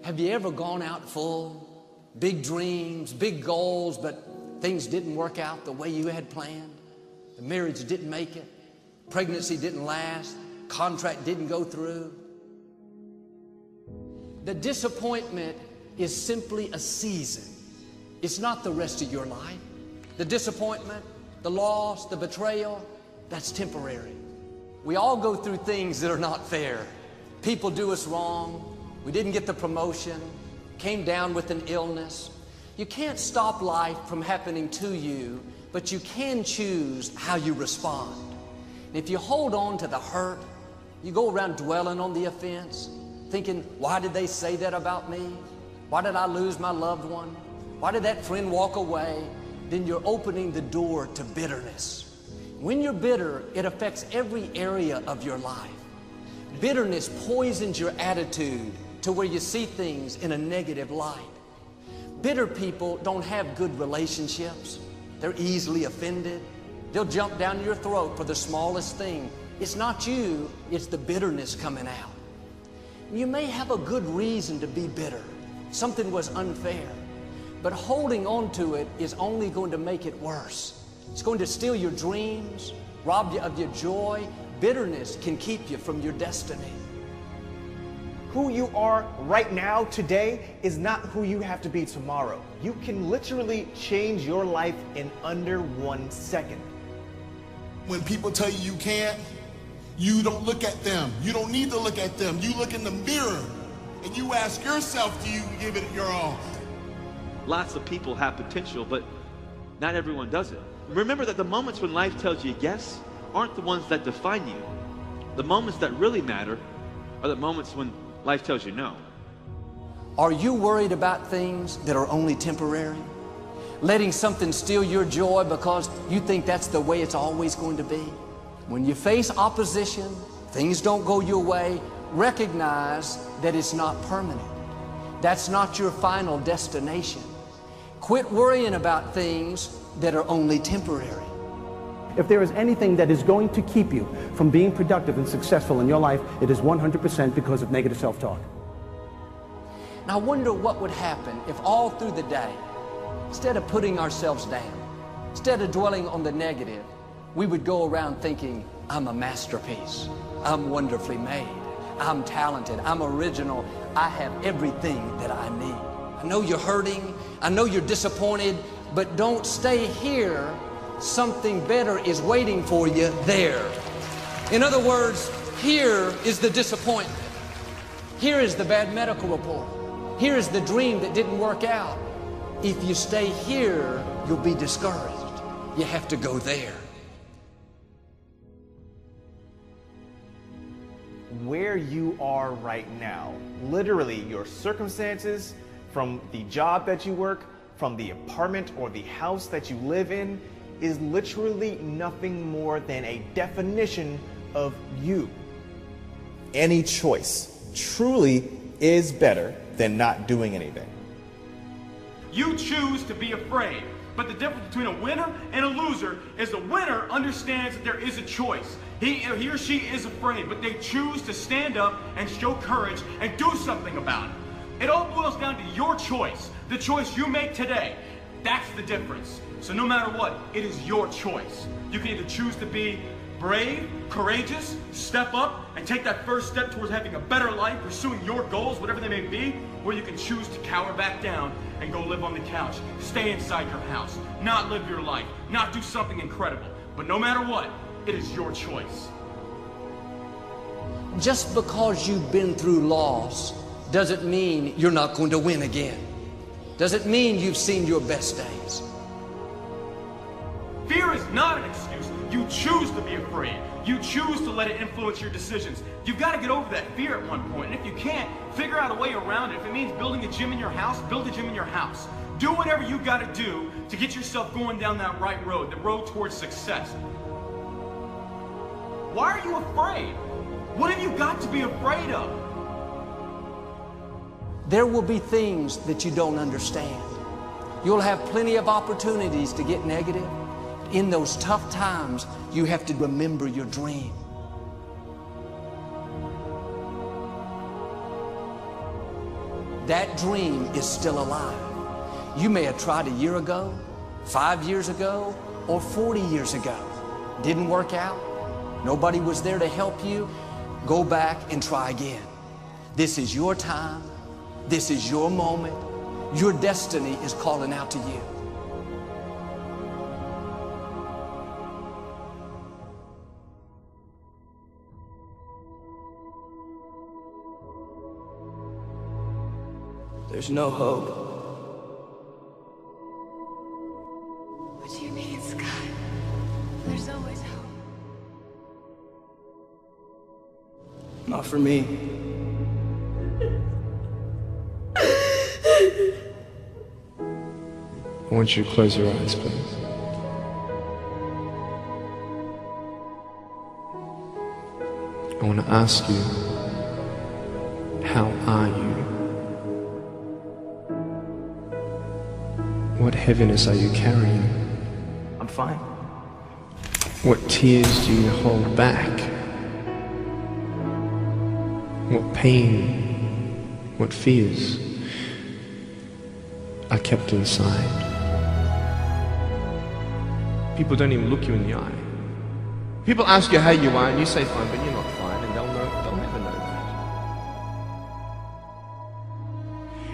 Have you ever gone out full, big dreams, big goals, but things didn't work out the way you had planned? The marriage didn't make it, pregnancy didn't last, contract didn't go through. The disappointment is simply a season. It's not the rest of your life. The disappointment, the loss, the betrayal, that's temporary. We all go through things that are not fair. People do us wrong. We didn't get the promotion, came down with an illness. You can't stop life from happening to you, but you can choose how you respond. And if you hold on to the hurt, you go around dwelling on the offense, thinking, why did they say that about me? Why did I lose my loved one? Why did that friend walk away? Then you're opening the door to bitterness. When you're bitter, it affects every area of your life. Bitterness poisons your attitude to where you see things in a negative light. Bitter people don't have good relationships. They're easily offended. They'll jump down your throat for the smallest thing. It's not you, it's the bitterness coming out. You may have a good reason to be bitter. Something was unfair. But holding on to it is only going to make it worse. It's going to steal your dreams, rob you of your joy. Bitterness can keep you from your destiny. Who you are right now, today, is not who you have to be tomorrow. You can literally change your life in under 1 second. When people tell you you can't, you don't look at them. You don't need to look at them. You look in the mirror and you ask yourself, do you give it your all? Lots of people have potential, but not everyone does it. Remember that the moments when life tells you yes aren't the ones that define you. The moments that really matter are the moments when life tells you no. Are you worried about things that are only temporary? Letting something steal your joy because you think that's the way it's always going to be? When you face opposition, things don't go your way, recognize that it's not permanent. That's not your final destination. Quit worrying about things that are only temporary. If there is anything that is going to keep you from being productive and successful in your life, it is 100% because of negative self-talk. Now I wonder what would happen if all through the day, instead of putting ourselves down, instead of dwelling on the negative, we would go around thinking, I'm a masterpiece, I'm wonderfully made, I'm talented, I'm original, I have everything that I need. I know you're hurting, I know you're disappointed, but don't stay here. Something better is waiting for you there. In other words, here is the disappointment. Here is the bad medical report. Here is the dream that didn't work out. If you stay here, you'll be discouraged. You have to go there. Where you are right now, literally your circumstances, from the job that you work, from the apartment or the house that you live in, is literally nothing more than a definition of you. Any choice truly is better than not doing anything. You choose to be afraid, but the difference between a winner and a loser is the winner understands that there is a choice. He or she is afraid, but they choose to stand up and show courage and do something about it. It all boils down to your choice, the choice you make today. That's the difference. So no matter what, it is your choice. You can either choose to be brave, courageous, step up, and take that first step towards having a better life, pursuing your goals, whatever they may be, or you can choose to cower back down and go live on the couch, stay inside your house, not live your life, not do something incredible. But no matter what, it is your choice. Just because you've been through loss doesn't mean you're not going to win again. Doesn't mean you've seen your best days. Fear is not an excuse. You choose to be afraid. You choose to let it influence your decisions. You've got to get over that fear at one point. And if you can't, figure out a way around it. If it means building a gym in your house, build a gym in your house. Do whatever you got to do to get yourself going down that right road, the road towards success. Why are you afraid? What have you got to be afraid of? There will be things that you don't understand. You'll have plenty of opportunities to get negative. In those tough times, you have to remember your dream. that dream is still alive. You may have tried a year ago, 5 years ago, or 40 years ago. Didn't work out. Nobody was there to help you. Go back and try again. This is your time. This is your moment. Your destiny is calling out to you. There's no hope. What do you mean, Scott? There's always hope. Not for me. I want you to close your eyes, please. I want to ask you, how are you? What heaviness are you carrying? I'm fine. What tears do you hold back? What pain, what fears are kept inside? People don't even look you in the eye. People ask you how you are and you say fine, but you're not fine, and they'll never know that.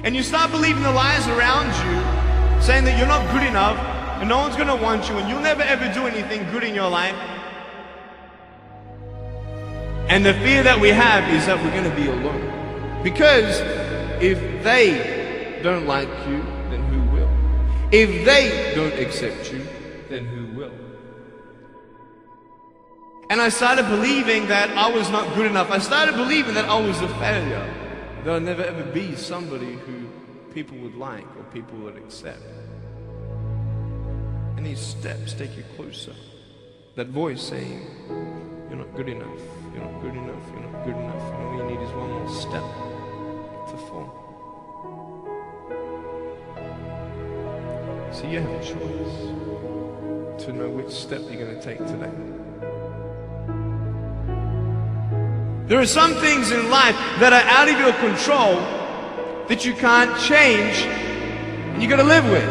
And you start believing the lies around you, saying that you're not good enough and no one's gonna want you and you'll never ever do anything good in your life. And the fear that we have is that we're gonna be alone. Because if they don't like you, then who will? If they don't accept you, then who will? And I started believing that I was not good enough. I started believing that I was a failure. That I'd never ever be somebody who people would like or people would accept. And these steps take you closer. That voice saying, you're not good enough, you're not good enough, you're not good enough. And all you need is one more step to fall. So you have a choice to know which step you're going to take today. There are some things in life that are out of your control that you can't change and you got to live with.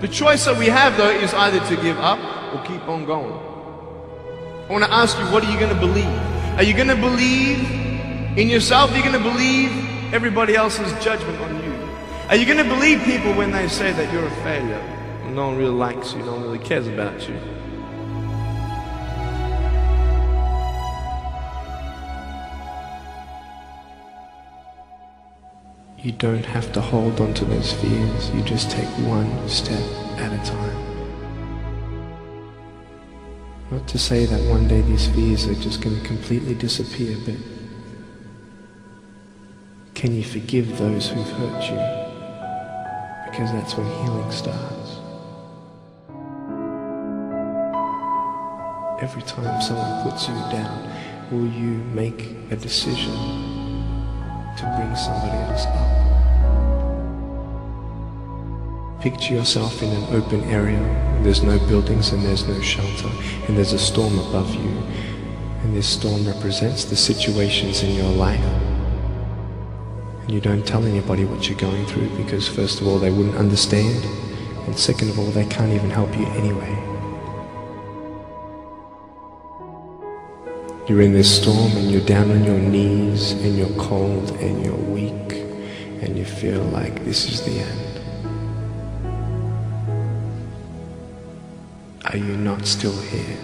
The choice that we have though is either to give up or keep on going. I want to ask you, what are you going to believe? Are you going to believe in yourself? Are you going to believe everybody else's judgment on you? Are you going to believe people when they say that you're a failure? No one really likes you, no one really cares about you. You don't have to hold on to those fears. You just take one step at a time. Not to say that one day these fears are just going to completely disappear, but can you forgive those who've hurt you? Because that's when healing starts. Every time someone puts you down, will you make a decision to bring somebody else up? Picture yourself in an open area. There's no buildings and there's no shelter, and there's a storm above you. And this storm represents the situations in your life. And you don't tell anybody what you're going through because first of all, they wouldn't understand. And second of all, they can't even help you anyway. You're in this storm and you're down on your knees and you're cold and you're weak and you feel like this is the end. Are you not still here?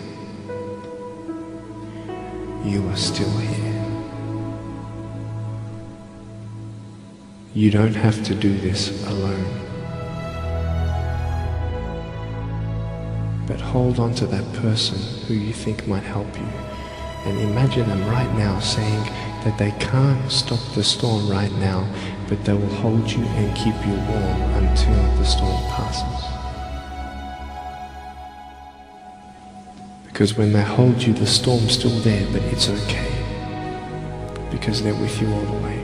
You are still here. You don't have to do this alone. But hold on to that person who you think might help you. And imagine them right now saying that they can't stop the storm right now, but they will hold you and keep you warm until the storm passes. Because when they hold you, the storm's still there, but it's okay. Because they're with you all the way.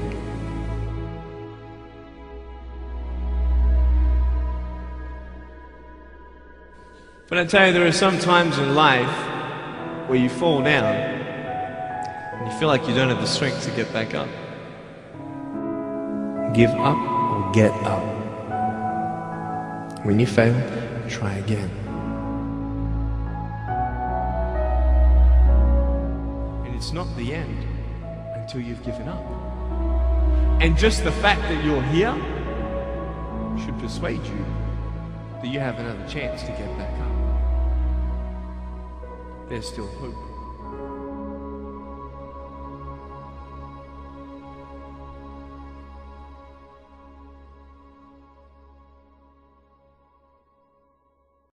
But I tell you, there are some times in life where you fall down and you feel like you don't have the strength to get back up. give up or get up. When you fail, try again. And it's not the end until you've given up. And just the fact that you're here should persuade you that you have another chance to get back up. There's still hope.